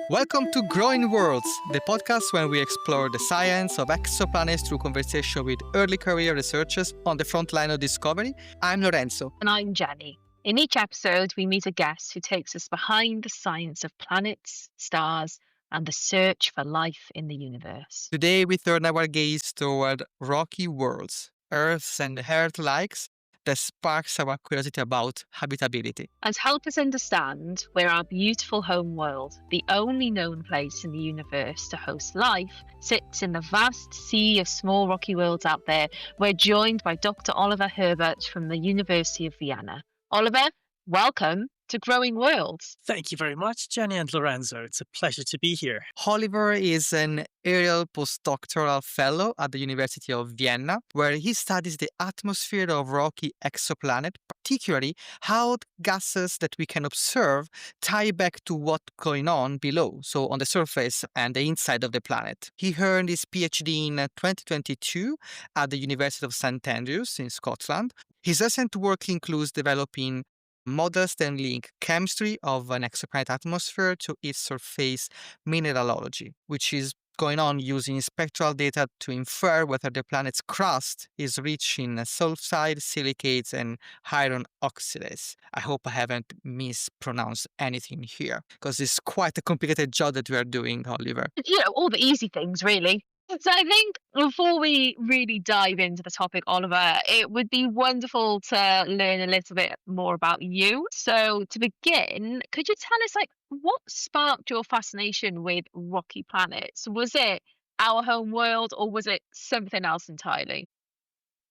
Welcome to Growing Worlds, the podcast where we explore the science of exoplanets through conversation with early career researchers on the front line of discovery. I'm Lorenzo. And I'm Jeni. In each episode, we meet a guest who takes us behind the science of planets, stars, and the search for life in the universe. Today, we turn our gaze toward rocky worlds, Earths and Earth-likes, that sparks our curiosity about habitability. And to help us understand where our beautiful home world, the only known place in the universe to host life, sits in the vast sea of small rocky worlds out there, we're joined by Dr Oliver Herbort from the University of Vienna. Oliver, welcome to Growing Worlds. Thank you very much, Jeni and Lorenzo. It's a pleasure to be here. Oliver is an Ariel Postdoctoral Fellow at the University of Vienna, where he studies the atmosphere of rocky exoplanets, particularly how gases that we can observe tie back to what's going on below, so on the surface and the inside of the planet. He earned his PhD in 2022 at the University of St Andrews in Scotland. His recent work includes developing models that link chemistry of an exoplanet atmosphere to its surface mineralogy, which is going on using spectral data to infer whether the planet's crust is rich in sulfide, silicates, and iron oxidase. I hope I haven't mispronounced anything here, because it's quite a complicated job that we are doing, Oliver. All the easy things, really. So I think before we really dive into the topic, Oliver, it would be wonderful to learn a little bit more about you. So to begin, could you tell us what sparked your fascination with rocky planets? Was it our home world or was it something else entirely?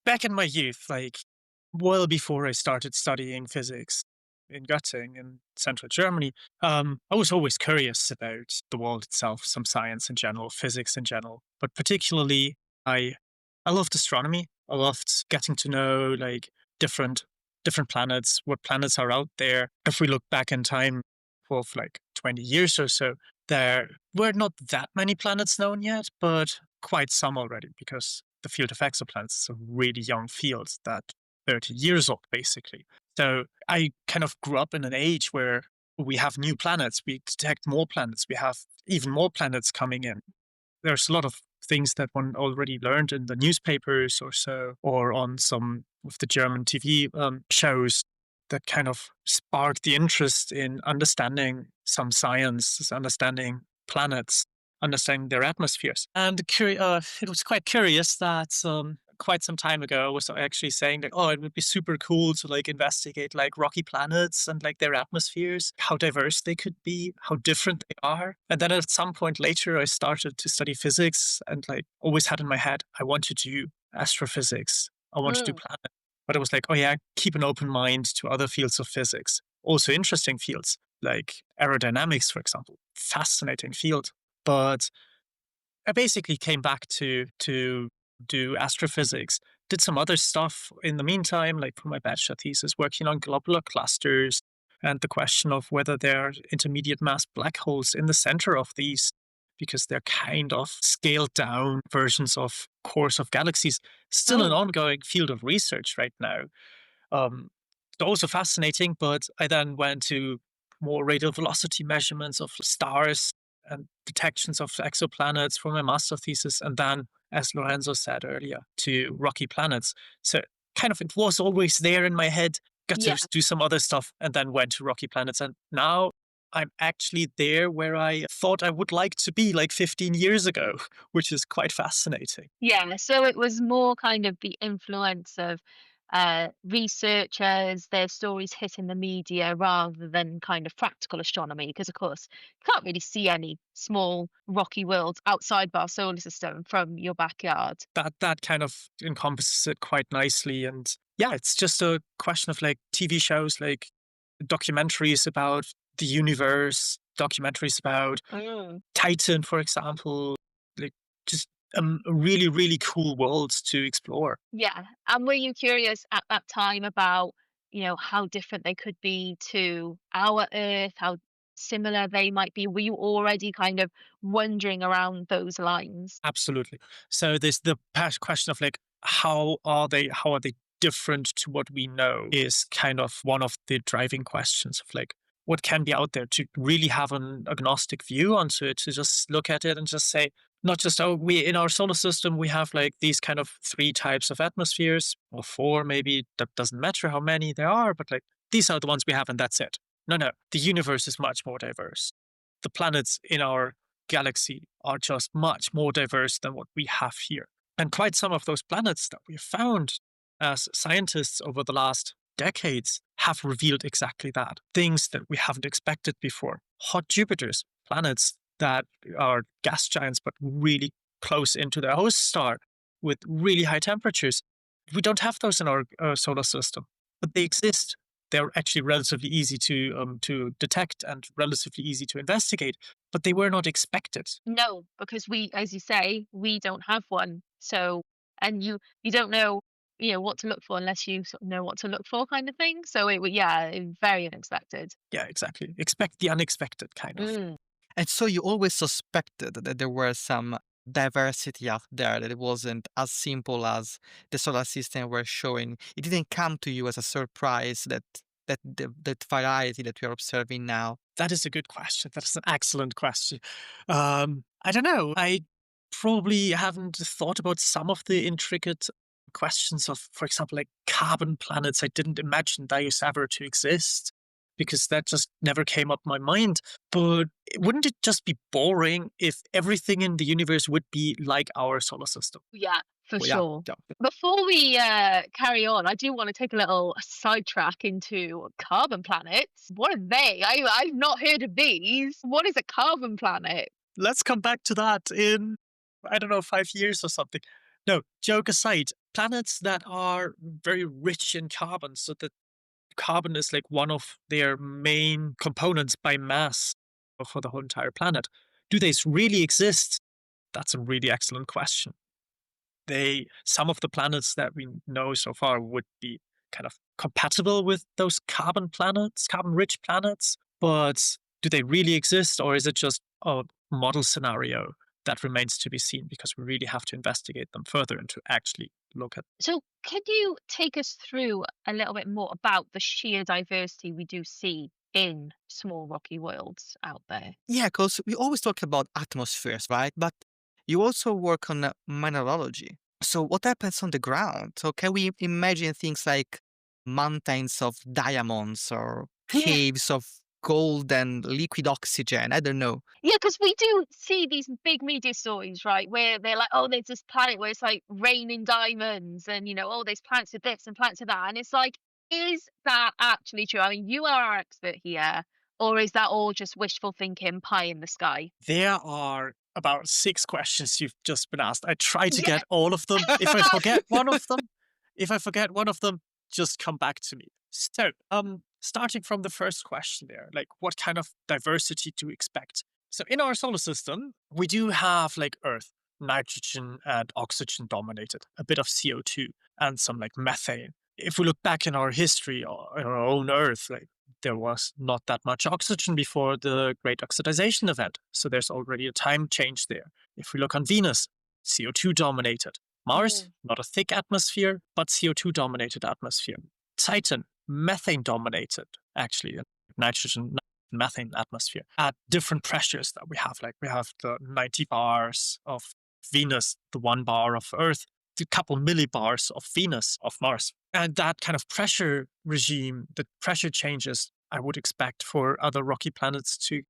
Back in my youth, well before I started studying physics in Göttingen in central Germany, I was always curious about the world itself, some science in general, physics in general. But particularly, I loved astronomy. I loved getting to know different planets, what planets are out there. If we look back in time for 20 years or so, there were not that many planets known yet, but quite some already, because the field of exoplanets is a really young field, that 30 years old, basically. So I kind of grew up in an age where we have new planets, we detect more planets, we have even more planets coming in. There's a lot of things that one already learned in the newspapers or so, or on some of the German TV shows that kind of sparked the interest in understanding some science, understanding planets, understanding their atmospheres. And it was quite curious that quite some time ago I was actually saying that, it would be super cool to investigate rocky planets and their atmospheres, how diverse they could be, how different they are. And then at some point later, I started to study physics and always had in my head, I want to do astrophysics. I want to do planets. But I was keep an open mind to other fields of physics, also interesting fields like aerodynamics, for example, fascinating field. But I basically came back to do astrophysics, did some other stuff in the meantime, for my bachelor thesis, working on globular clusters and the question of whether there are intermediate mass black holes in the center of these, because they're kind of scaled down versions of cores of galaxies, still an ongoing field of research right now. Also fascinating, but I then went to more radial velocity measurements of stars and detections of exoplanets for my master thesis, and then, as Lorenzo said earlier, to rocky planets. So it was always there in my head, got to do some other stuff, and then went to rocky planets. And now I'm actually there where I thought I would like to be 15 years ago, which is quite fascinating. Yeah, so it was more kind of the influence of researchers, their stories hitting the media rather than kind of practical astronomy, because of course you can't really see any small rocky worlds outside of our solar system from your backyard. That kind of encompasses it quite nicely. And yeah, it's just a question of TV shows, documentaries about the universe, documentaries about Titan, for example, just really, really cool worlds to explore. Yeah. And were you curious at that time about, how different they could be to our Earth, how similar they might be? Were you already kind of wondering around those lines? Absolutely. So there's the question of how are they different to what we know is kind of one of the driving questions of what can be out there, to really have an agnostic view onto it, to just look at it and just say, not just, oh, we in our solar system, we have like these kind of three types of atmospheres, or four maybe, that doesn't matter how many there are, but like these are the ones we have and that's it. No, no, the universe is much more diverse. The planets in our galaxy are just much more diverse than what we have here. And quite some of those planets that we've found as scientists over the last decades have revealed exactly that. Things that we haven't expected before. Hot Jupiters, planets that are gas giants but really close into their host star with really high temperatures. We don't have those in our solar system, but they exist. They're actually relatively easy to detect and relatively easy to investigate, but they were not expected. No, because we, as you say, we don't have one. So, and you don't know, what to look for unless you sort of know what to look for, kind of thing. So yeah, very unexpected. Yeah, exactly. Expect the unexpected, kind of. Mm. And so you always suspected that there were some diversity out there, that it wasn't as simple as the solar system were showing. It didn't come to you as a surprise that variety that we are observing now. That is a good question. That is an excellent question. I don't know. I probably haven't thought about some of the intricate questions of, for example, like carbon planets. I didn't imagine those ever to exist because that just never came up my mind. But wouldn't it just be boring if everything in the universe would be like our solar system? Yeah, for Well, yeah, sure. yeah. Before we carry on, I do want to take a little sidetrack into carbon planets. What are they? I've not heard of these. What is a carbon planet? Let's come back to that in, I don't know, 5 years or something. No, joke aside, planets that are very rich in carbon, so that carbon is like one of their main components by mass for the whole entire planet. Do they really exist? That's a really excellent question. Some of the planets that we know so far would be kind of compatible with those carbon planets, carbon rich planets, but do they really exist, or is it just a model scenario that remains to be seen, because we really have to investigate them further and to actually look at. So, can you take us through a little bit more about the sheer diversity we do see in small rocky worlds out there? Yeah, because we always talk about atmospheres, right? But you also work on mineralogy. So what happens on the ground? So can we imagine things like mountains of diamonds or Yeah. caves of gold and liquid oxygen? I don't know. Yeah, because we do see these big media stories, right, where they're like, oh, there's this planet where it's like raining diamonds, and oh, there's planets with this and planets with that. And it's like, is that actually true? I mean, you are our expert here, or is that all just wishful thinking, pie in the sky? There are about 6 questions you've just been asked. I try to Yeah. get all of them. If I forget one of them, just come back to me. So, starting from the first question there, like what kind of diversity to expect? So, in our solar system, we do have like Earth, nitrogen and oxygen dominated, a bit of CO2 and some like methane. If we look back in our history or in our own Earth, like there was not that much oxygen before the great oxidization event. So there's already a time change there. If we look on Venus, CO2 dominated. Mars, Mm. not a thick atmosphere, but CO2 dominated atmosphere. Titan, methane dominated, actually, nitrogen, methane atmosphere at different pressures that we have. Like we have the 90 bars of Venus, the 1 bar of Earth, a couple millibars of Venus, of Mars. And that kind of pressure regime, the pressure changes, I would expect for other rocky planets to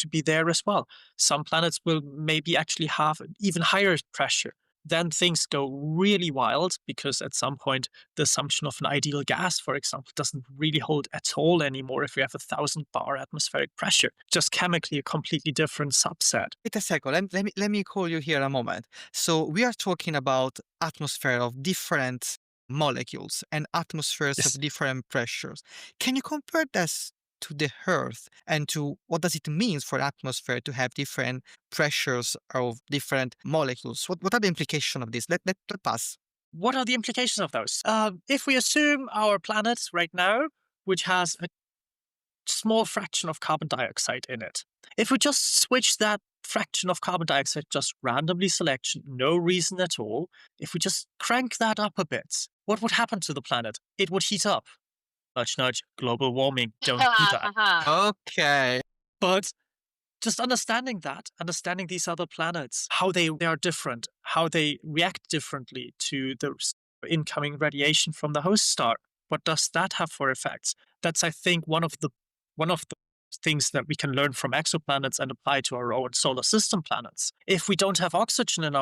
be there as well. Some planets will maybe actually have an even higher pressure. Then things go really wild, because at some point the assumption of an ideal gas, for example, doesn't really hold at all anymore if we have 1,000 bar atmospheric pressure. Just chemically a completely different subset. Wait a second. Let me call you here a moment. So we are talking about atmosphere of different molecules and atmospheres Yes. of different pressures. Can you compare this to the Earth and to what does it mean for atmosphere to have different pressures of different molecules? What are the implications of this? Let pass. What are the implications of those? If we assume our planet right now, which has a small fraction of carbon dioxide in it, if we just switch that fraction of carbon dioxide, just randomly selection, no reason at all, if we just crank that up a bit, what would happen to the planet? It would heat up. Nudge, nudge, global warming. Don't do that. Okay. But just understanding that, understanding these other planets, how they are different, how they react differently to the incoming radiation from the host star. What does that have for effects? That's, I think, one of the things that we can learn from exoplanets and apply to our own solar system planets. If we don't have oxygen in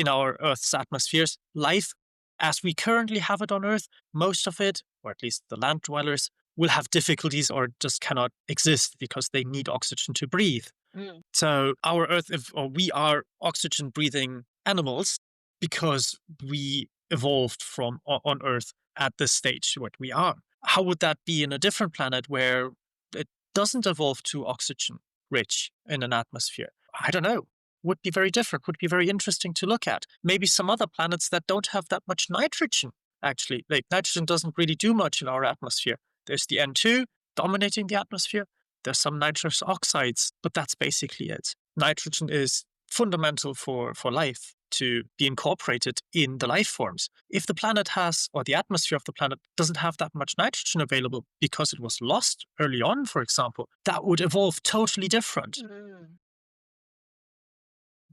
our Earth's atmospheres, life as we currently have it on Earth, most of it, or at least the land dwellers, will have difficulties or just cannot exist because they need oxygen to breathe. Mm. So our Earth, or we are oxygen-breathing animals because we evolved from on Earth at this stage what we are. How would that be in a different planet where it doesn't evolve to oxygen-rich in an atmosphere? I don't know. Would be very different. Would be very interesting to look at. Maybe some other planets that don't have that much nitrogen. Actually, like nitrogen doesn't really do much in our atmosphere. There's the N2 dominating the atmosphere. There's some nitrous oxides, but that's basically it. Nitrogen is fundamental for life to be incorporated in the life forms. If the planet has, or the atmosphere of the planet doesn't have that much nitrogen available because it was lost early on, for example, that would evolve totally different. Mm.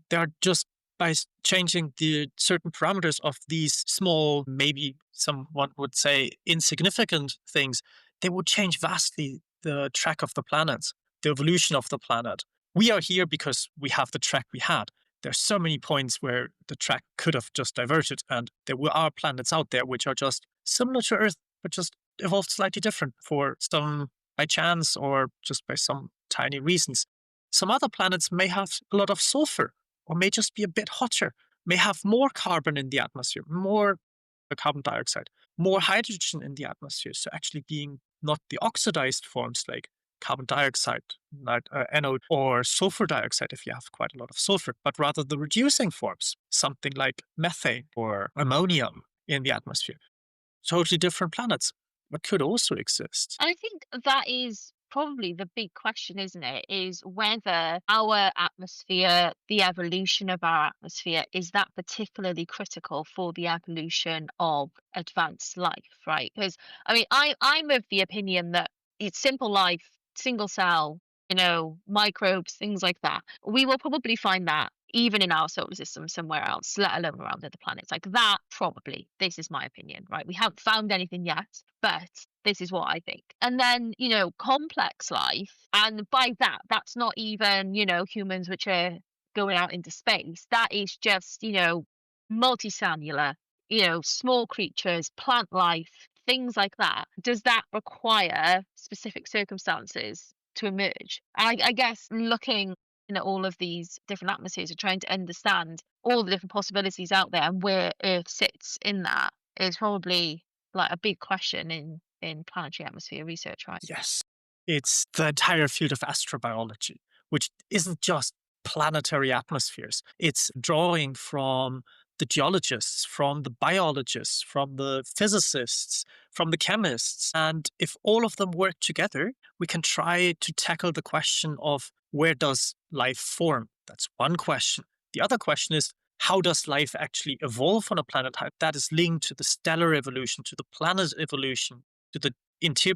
They're just by changing the certain parameters of these small, maybe someone would say insignificant things, they would change vastly the track of the planet, the evolution of the planet. We are here because we have the track we had. There's so many points where the track could have just diverted, and there are planets out there which are just similar to Earth, but just evolved slightly different for some by chance or just by some tiny reasons. Some other planets may have a lot of sulfur, or may just be a bit hotter, may have more carbon in the atmosphere, more carbon dioxide, more hydrogen in the atmosphere. So actually being not the oxidized forms like carbon dioxide, NO, or sulfur dioxide if you have quite a lot of sulfur, but rather the reducing forms, something like methane or ammonium in the atmosphere. Totally different planets, but could also exist. I think that is probably the big question, isn't it? Is whether our atmosphere, the evolution of our atmosphere, is that particularly critical for the evolution of advanced life, right? Because I mean, I'm of the opinion that it's simple life, single cell, microbes, things like that. We will probably find that even in our solar system somewhere else, let alone around other planets. Like that, probably. This is my opinion, right? We haven't found anything yet, but this is what I think. And then, complex life. And by that, that's not even, humans which are going out into space. That is just, multicellular, small creatures, plant life, things like that. Does that require specific circumstances to emerge? I guess looking at all of these different atmospheres and trying to understand all the different possibilities out there and where Earth sits in that is probably like a big question in planetary atmosphere research, right? Yes. It's the entire field of astrobiology, which isn't just planetary atmospheres. It's drawing from the geologists, from the biologists, from the physicists, from the chemists. And if all of them work together, we can try to tackle the question of where does life form? That's one question. The other question is, how does life actually evolve on a planet? How that is linked to the stellar evolution, to the planet evolution, to the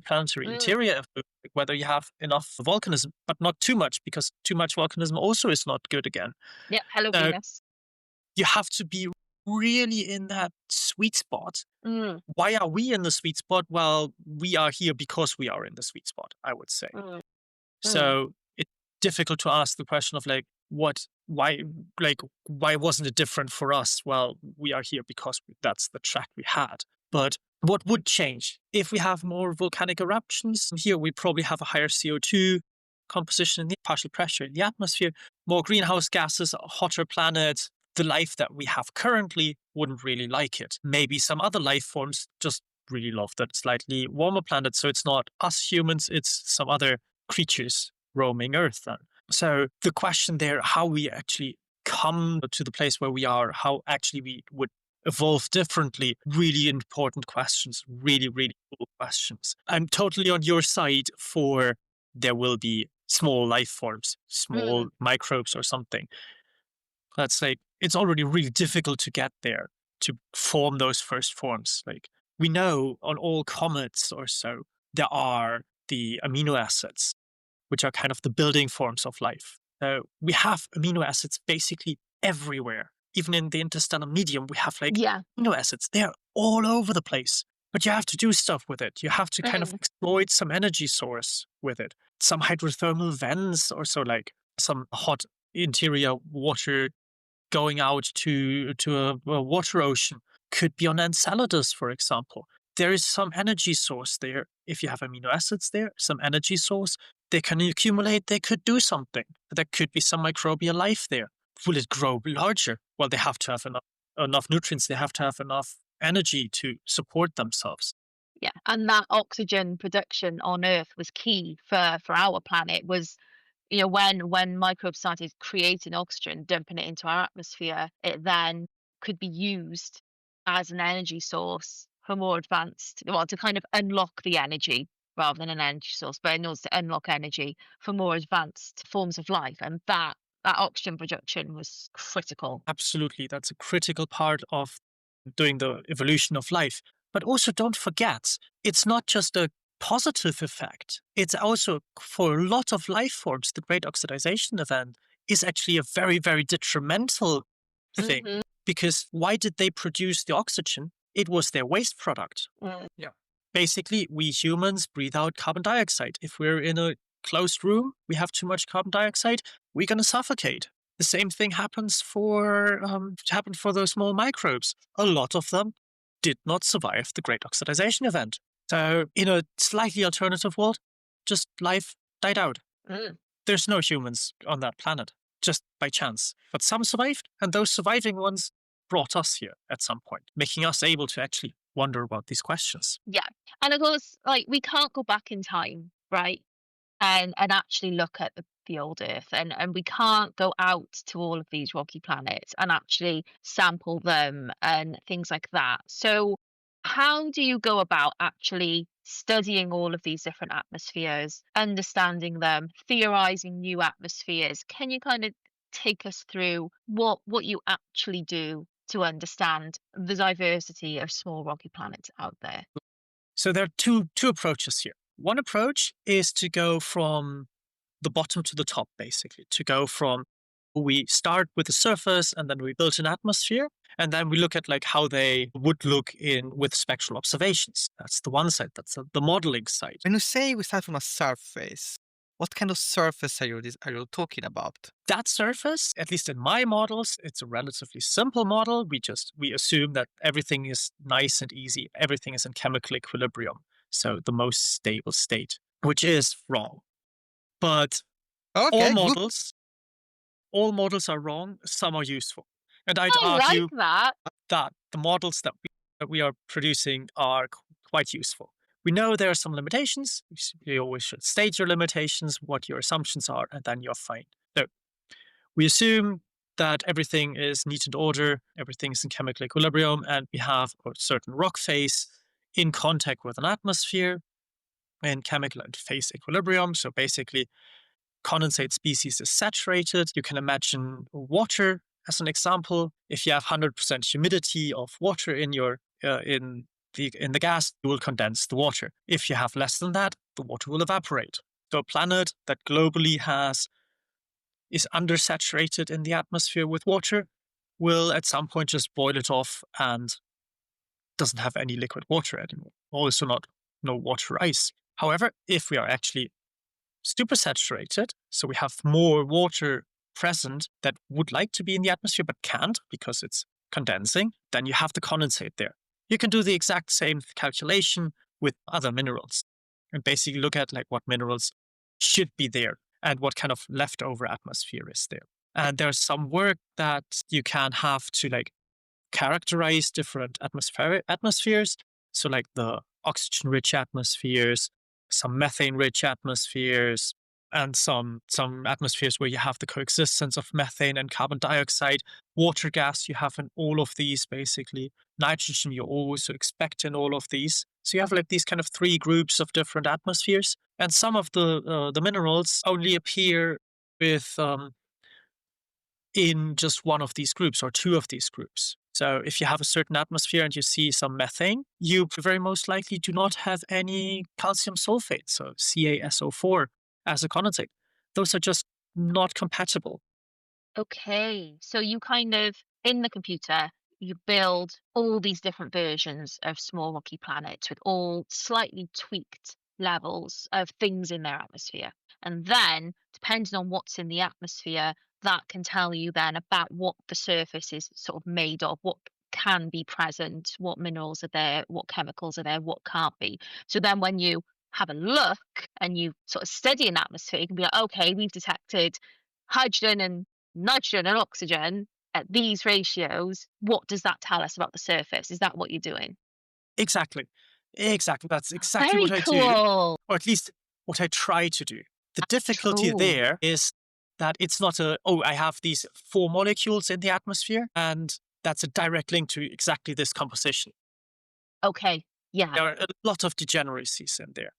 planetary Mm. interior, whether you have enough volcanism, but not too much, because too much volcanism also is not good again. Yeah, hello So Venus. you have to be really in that sweet spot. Mm, Why are we in the sweet spot? Well, we are here because we are in the sweet spot, I would say. mm, mm, So it's difficult to ask the question of why wasn't it different for us? Well, we are here because that's the track we had. But what would change if we have more volcanic eruptions? Here we probably have a higher CO2 composition in the partial pressure in the atmosphere, more greenhouse gases, a hotter planet. The life that we have currently wouldn't really like it. Maybe some other life forms just really love that slightly warmer planet. So it's not us humans, it's some other creatures roaming Earth then. So the question there, how we actually come to the place where we are, how actually we would evolve differently, really important questions, really, really cool questions. I'm totally on your side for there will be small life forms, small mm. microbes or something. That's like, it's already really difficult to get there, to form those first forms. Like we know on all comets or so, there are the amino acids, which are kind of the building forms of life. We have amino acids basically everywhere. Even in the interstellar medium, we have like Yeah. amino acids. They're all over the place. But you have to do stuff with it. You have to kind of Mm. exploit some energy source with it. Some hydrothermal vents, or so, like some hot interior water going out to a water ocean, could be on Enceladus, for example. There is some energy source there. If you have amino acids there, some energy source, they can accumulate, they could do something. There could be some microbial life there. Will it grow larger? Well, they have to have enough nutrients, they have to have enough energy to support themselves. Yeah, and that oxygen production on Earth was key for our planet. Was when microbes started creating oxygen, dumping it into our atmosphere, it then could be used as an energy source for more advanced, well, to kind of unlock the energy rather than an energy source, but in order to unlock energy for more advanced forms of life, and that oxygen production was critical. Absolutely, that's a critical part of doing the evolution of life. But also, don't forget, it's not just a positive effect. It's also, for a lot of life forms, the great oxidization event is actually a very, very detrimental thing. Hmm. Because why did they produce the oxygen? It was their waste product. Yeah. Basically, we humans breathe out carbon dioxide. If we're in a closed room, we have too much carbon dioxide, we're going to suffocate. The same thing happened for those small microbes. A lot of them did not survive the great oxidization event. So, in a slightly alternative world, just life died out. Mm. There's no humans on that planet, just by chance. But some survived, and those surviving ones brought us here at some point, making us able to actually wonder about these questions. Yeah, and of course, like, we can't go back in time, right? And actually look at the old Earth, and we can't go out to all of these rocky planets and actually sample them and things like that. So how do you go about actually studying all of these different atmospheres, understanding them, theorizing new atmospheres? Can you kind of take us through what you actually do to understand the diversity of small rocky planets out there? So there are two approaches here. One approach is to go from the bottom to the top, basically, to go from, we start with the surface and then we build an atmosphere, and then we look at like how they would look in with spectral observations. That's the one side, that's the modeling side. When you say we start from a surface, what kind of surface are you talking about? That surface, at least in my models, it's a relatively simple model. We assume that everything is nice and easy. Everything is in chemical equilibrium. So the most stable state, which is wrong. But all Okay, good. models, all models are wrong. Some are useful. And I'd I like argue that. that the models that we are producing are quite useful. We know there are some limitations. You always should state your limitations, what your assumptions are, and then you're fine. So we assume that everything is neat and order, everything is in chemical equilibrium, and we have a certain rock phase in contact with an atmosphere in chemical and phase equilibrium. So basically, condensate species is saturated. You can imagine water as an example. If you have 100% humidity of water in the gas, you will condense the water. If you have less than that, the water will evaporate. So a planet that globally is undersaturated in the atmosphere with water will at some point just boil it off and doesn't have any liquid water anymore. Also no water ice. However, if we are actually supersaturated, so we have more water present that would like to be in the atmosphere but can't because it's condensing, then you have the condensate there. You can do the exact same calculation with other minerals and basically look at like what minerals should be there and what kind of leftover atmosphere is there. And there's some work that you can have to like characterize different atmospheres. So like the oxygen-rich atmospheres, some methane-rich atmospheres, and some atmospheres where you have the coexistence of methane and carbon dioxide. Water gas you have in all of these, basically. Nitrogen you also expect in all of these. So you have like these kind of three groups of different atmospheres. And some of the minerals only appear with in just one of these groups or two of these groups. So if you have a certain atmosphere and you see some methane, you very most likely do not have any calcium sulfate, so CaSO4 as a conjugate. Those are just not compatible. Okay. So you kind of, in the computer, you build all these different versions of small rocky planets with all slightly tweaked levels of things in their atmosphere. And then, depending on what's in the atmosphere, that can tell you then about what the surface is sort of made of, what can be present, what minerals are there, what chemicals are there, what can't be. So then when you have a look and you sort of study an atmosphere, you can be like, okay, we've detected hydrogen and nitrogen and oxygen at these ratios. What does that tell us about the surface? Is that what you're doing? Exactly. Exactly. That's exactly Very what I do, cool. or at least what I try to do. The difficulty Cool. there is that it's not oh, I have these four molecules in the atmosphere, and that's a direct link to exactly this composition. Okay. Yeah. There are a lot of degeneracies in there.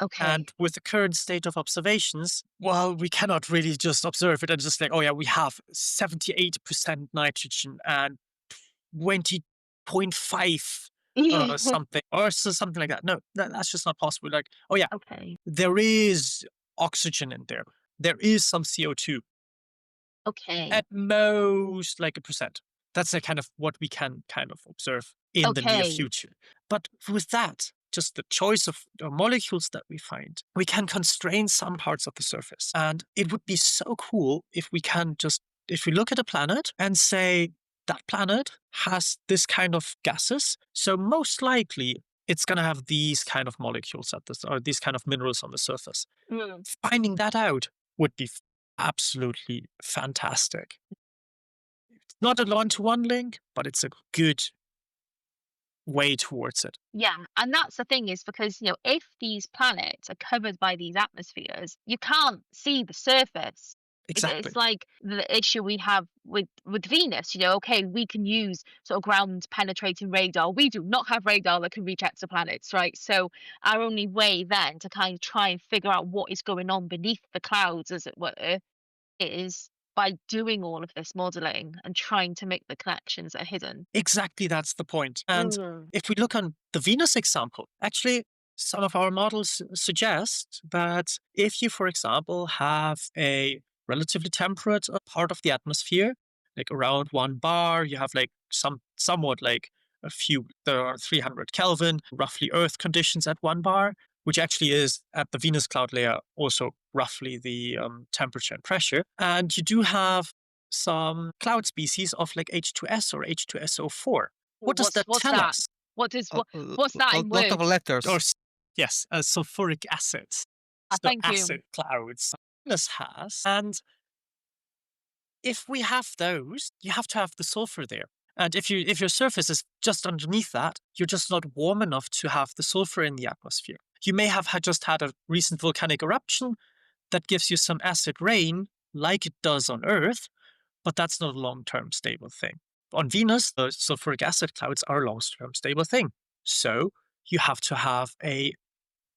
Okay. And with the current state of observations, well, we cannot really just observe it and just like, oh yeah, we have 78% nitrogen and 20.5 something or something like that. No, that's just not possible. Like, oh yeah, Okay. there is oxygen in there. There is some CO2, Okay. at most like a percent. That's kind of what we can kind of observe in the near Okay. future. But with that, just the choice of molecules that we find, we can constrain some parts of the surface. And it would be so cool if we can just, if we look at a planet and say, that planet has this kind of gases. So most likely it's going to have these kind of molecules at this, or these kind of minerals on the surface. Mm. Finding that out would be absolutely fantastic. Not a one-to-one link, but it's a good way towards it. Yeah, and that's the thing is because, if these planets are covered by these atmospheres, you can't see the surface. It's Exactly. like the issue we have with Venus. Okay, we can use sort of ground penetrating radar. We do not have radar that can reach exoplanets, right? So our only way then to kind of try and figure out what is going on beneath the clouds, as it were, is by doing all of this modeling and trying to make the connections that are hidden. Exactly, that's the point. And Mm. if we look on the Venus example, actually, some of our models suggest that if you, for example, have a relatively temperate part of the atmosphere, like around 1 bar, you have like somewhat like there are 300 Kelvin, roughly Earth conditions at 1 bar, which actually is at the Venus cloud layer also roughly the temperature and pressure. And you do have some cloud species of like H2S or H2SO4. What does that What's tell that? us? What is A what's that in lot of words? Or letters. yes, sulfuric acid. So Thank you. acid clouds Venus has. And if we have those, you have to have the sulfur there. And if your surface is just underneath that, you're just not warm enough to have the sulfur in the atmosphere. You may have just had a recent volcanic eruption that gives you some acid rain, like it does on Earth, but that's not a long-term stable thing. On Venus, the sulfuric acid clouds are a long-term stable thing. So you have to have a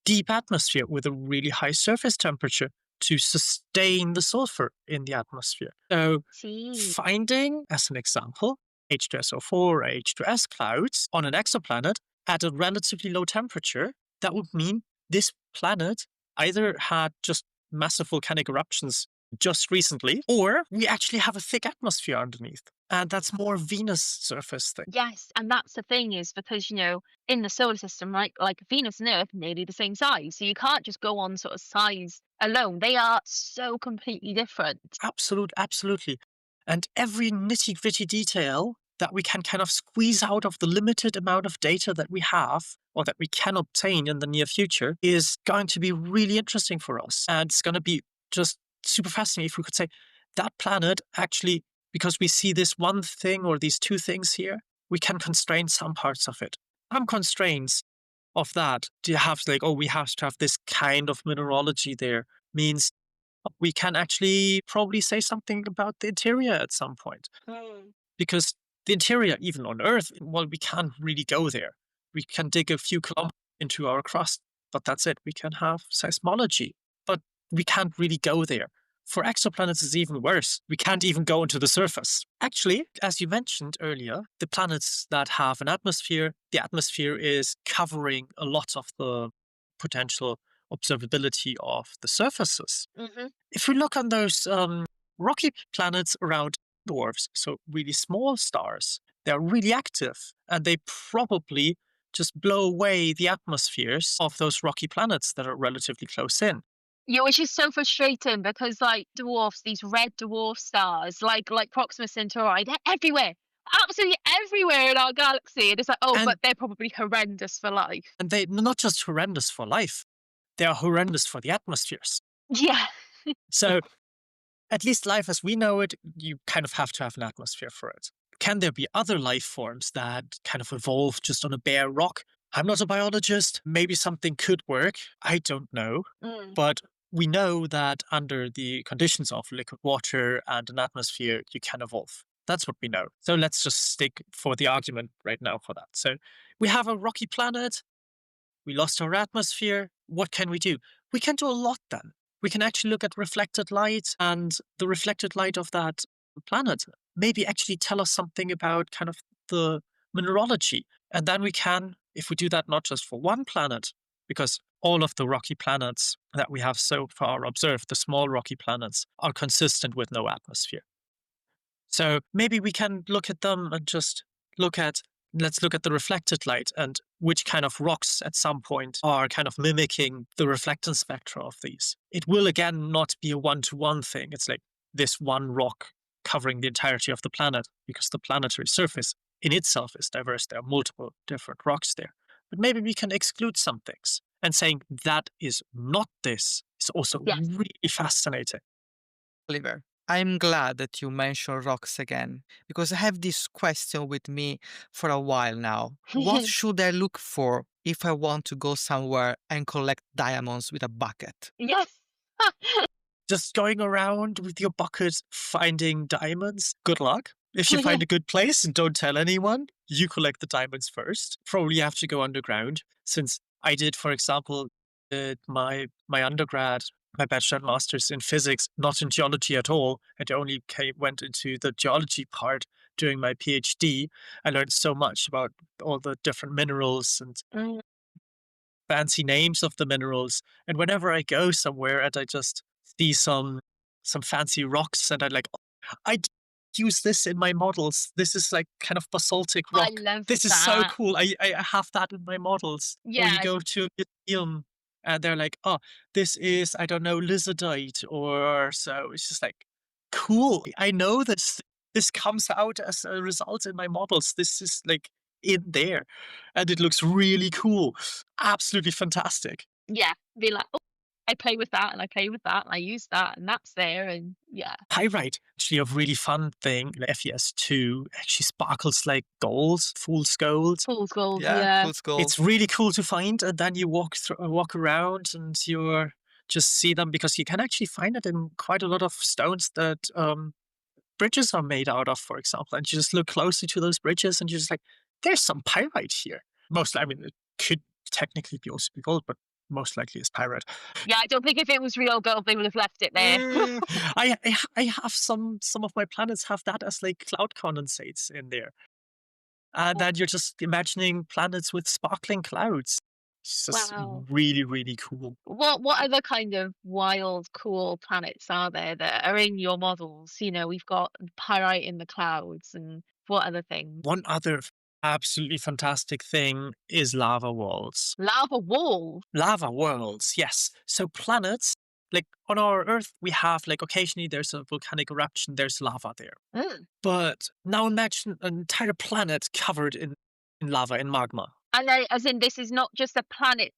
deep atmosphere with a really high surface temperature to sustain the sulfur in the atmosphere. So See. finding, as an example, H2SO4 or H2S clouds on an exoplanet at a relatively low temperature, that would mean this planet either had just massive volcanic eruptions just recently, or we actually have a thick atmosphere underneath. And that's more Venus surface thing. Yes, and that's the thing is because, in the solar system, right, like Venus and Earth nearly the same size. So you can't just go on sort of size alone. They are so completely different. Absolutely. And every nitty gritty detail that we can kind of squeeze out of the limited amount of data that we have or that we can obtain in the near future is going to be really interesting for us. And it's going to be just super fascinating if we could say that planet actually, because we see this one thing or these two things here, we can constrain some parts of it. Some constraints of that, do you have like, oh, we have to have this kind of mineralogy there, means we can actually probably say something about the interior at some point. Mm. Because the interior, even on Earth, well, we can't really go there. We can dig a few kilometers into our crust, but that's it. We can have seismology, but we can't really go there. For exoplanets, it's even worse. We can't even go into the surface. Actually, as you mentioned earlier, the planets that have an atmosphere, the atmosphere is covering a lot of the potential observability of the surfaces. Hmm. If we look on those rocky planets around dwarfs, so really small stars, they're really active and they probably just blow away the atmospheres of those rocky planets that are relatively close in. Yeah, which is so frustrating because like dwarfs, these red dwarf stars, like Proxima Centauri, they're everywhere. Absolutely everywhere in our galaxy. And it's like, oh, And but they're probably horrendous for life. and they're not just horrendous for life, they are horrendous for the atmospheres. Yeah. So at least life as we know it, you kind of have to have an atmosphere for it. Can there be other life forms that kind of evolve just on a bare rock? I'm not a biologist. Maybe something could work. I don't know. Mm. But we know that under the conditions of liquid water and an atmosphere, you can evolve. That's what we know. So let's just stick for the argument right now for that. So we have a rocky planet. We lost our atmosphere. What can we do? We can do a lot then. We can actually look at reflected light, and the reflected light of that planet maybe actually tell us something about kind of the mineralogy. And then we can, if we do that not just for one planet, because all of the rocky planets that we have so far observed, the small rocky planets, are consistent with no atmosphere. So maybe we can look at them and just look at, let's look at the reflected light and which kind of rocks at some point are kind of mimicking the reflectance spectra of these. It will again not be a one-to-one thing. It's like this one rock covering the entirety of the planet because the planetary surface in itself is diverse. There are multiple different rocks there. But maybe we can exclude some things, and saying that is not this is also Yes. really fascinating. Oliver, I'm glad that you mentioned rocks again because I have this question with me for a while now. What should I look for if I want to go somewhere and collect diamonds with a bucket? Yes. Just going around with your bucket finding diamonds, good luck. If you find a good place and don't tell anyone, you collect the diamonds first. Probably have to go underground, since I did, for example, my undergrad, my bachelor and master's in physics, not in geology at all. I only went into the geology part during my PhD. I learned so much about all the different minerals and Mm. fancy names of the minerals. And whenever I go somewhere and I just see some fancy rocks and I'm like, "Oh, use this in my models. This is like kind of basaltic I rock. love This is so that. cool. I have that in my models." Or you Yeah. go to a museum and they're like, "Oh, this is, I don't know, lizardite," or so. It's just like, cool. I know this comes out as a result in my models. This is like in there and it looks really cool. Absolutely fantastic. Yeah. Be like, oh, I play with that and I play with that and I use that and that's there and yeah. Pyrite, actually a really fun thing. FES2 actually sparkles like gold, fool's gold. Fool's gold. Yeah, Yeah. fool's gold. It's really cool to find, and then you walk around, and you're just see them because you can actually find it in quite a lot of stones that bridges are made out of, for example. And you just look closely to those bridges, and you're just like, "There's some pyrite here." Most, I mean, it could technically be also be gold, but most likely it's pyrite. Yeah. I don't think if it was real gold, they would have left it there. Mm, I have some of my planets have that as like cloud condensates in there. And then you're just imagining planets with sparkling clouds. It's just Wow. really, really cool. What other kind of wild, cool planets are there that are in your models? You know, we've got pyrite in the clouds, and what other things? One other absolutely fantastic thing is lava worlds. Lava wall. Lava worlds, yes. So planets, like on our Earth, we have like occasionally there's a volcanic eruption, there's lava there. Mm. But now imagine an entire planet covered in lava, in magma. And as in, this is not just a planet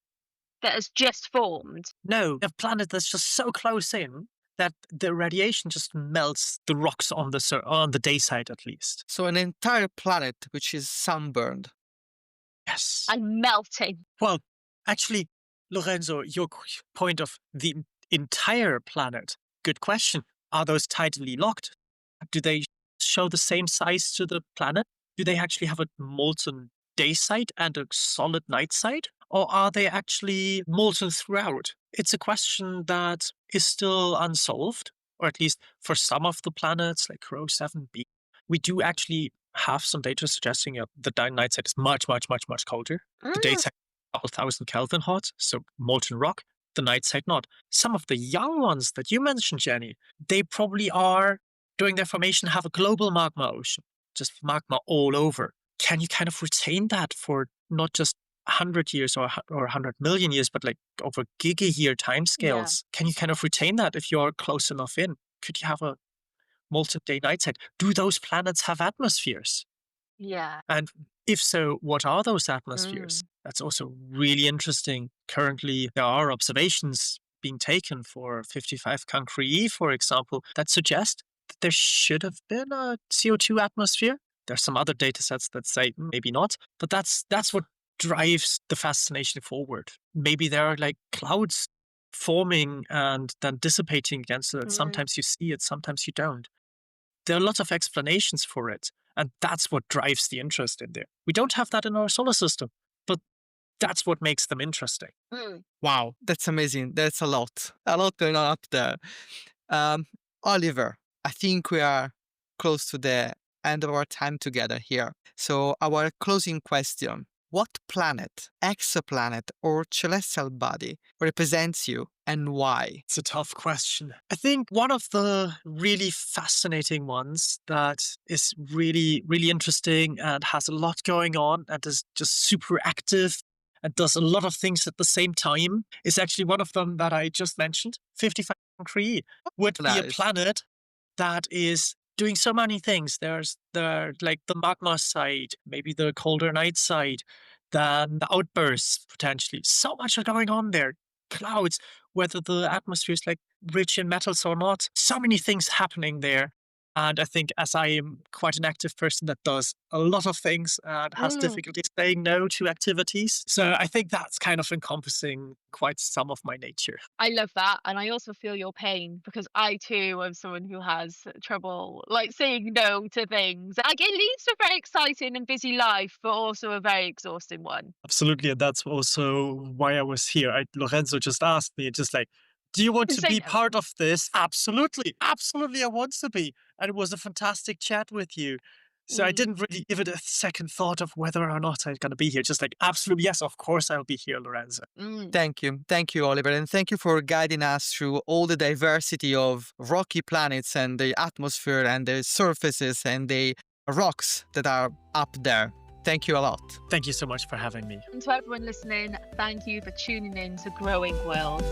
that has just formed. No, a planet that's just so close in that the radiation just melts the rocks on on the day side at least. So, an entire planet which is sunburned. Yes. And melting. Well, actually, Lorenzo, your point of the entire planet, good question. Are those tidally locked? Do they show the same size to the planet? Do they actually have a molten day side and a solid night side? Or are they actually molten throughout? It's a question that is still unsolved. or at least for some of the planets like Rho 7b, we do actually have some data suggesting the night side is much, much, much, much colder. The day Mm, side is a couple thousand Kelvin hot, so molten rock. The night side not. Some of the young ones that you mentioned, Jenny, they probably are, during their formation, have a global magma ocean, just magma all over. Can you kind of retain that for not just 100 years or 100 million years, but like over giga-year yeah, timescales? Can you kind of retain that if you're close enough in? Could you have a molten day night side? Do those planets have atmospheres? yeah. And if so, what are those atmospheres? Mm, That's also really interesting. Currently, there are observations being taken for 55 Cancri, for example, that suggest that there should have been a CO2 atmosphere. There's some other data sets that say maybe not, but that's what drives the fascination forward. Maybe there are like clouds forming and then dissipating again, so that mm, sometimes you see it, sometimes you don't. There are lots of explanations for it, and that's what drives the interest in there. We don't have that in our solar system, but that's what makes them interesting. mm. Wow, that's amazing. That's a lot going on up there. Um, Oliver, I think we are close to the end of our time together here. So, our closing question: what planet, exoplanet, or celestial body represents you and why? It's a tough question. I think one of the really fascinating ones that is really, really interesting and has a lot going on and is just super active and does a lot of things at the same time is actually one of them that I just mentioned. 55 Cancri would be a Nice. planet that is doing so many things. There like the magma side, maybe the colder night side, then the outbursts potentially. So much are going on there. Clouds, whether the atmosphere is like rich in metals or not. So many things happening there. And I think as I am quite an active person that does a lot of things and has Mm. difficulty saying no to activities. So I think that's kind of encompassing quite some of my nature. I love that, and I also feel your pain because I too am someone who has trouble like saying no to things. Like it leads to a very exciting and busy life, but also a very exhausting one. Absolutely. And that's also why I was here. Lorenzo just asked me, just like, do you want to Say be no. part of this? Absolutely. Absolutely. I want to be. And it was a fantastic chat with you. So I Mm. didn't really give it a second thought of whether or not I'm going to be here. Just like, absolutely. Yes, of course I'll be here, Lorenzo. Mm. Thank you. Thank you, Oliver. And thank you for guiding us through all the diversity of rocky planets and the atmosphere and the surfaces and the rocks that are up there. Thank you a lot. Thank you so much for having me. And to everyone listening, thank you for tuning in to Growing Worlds.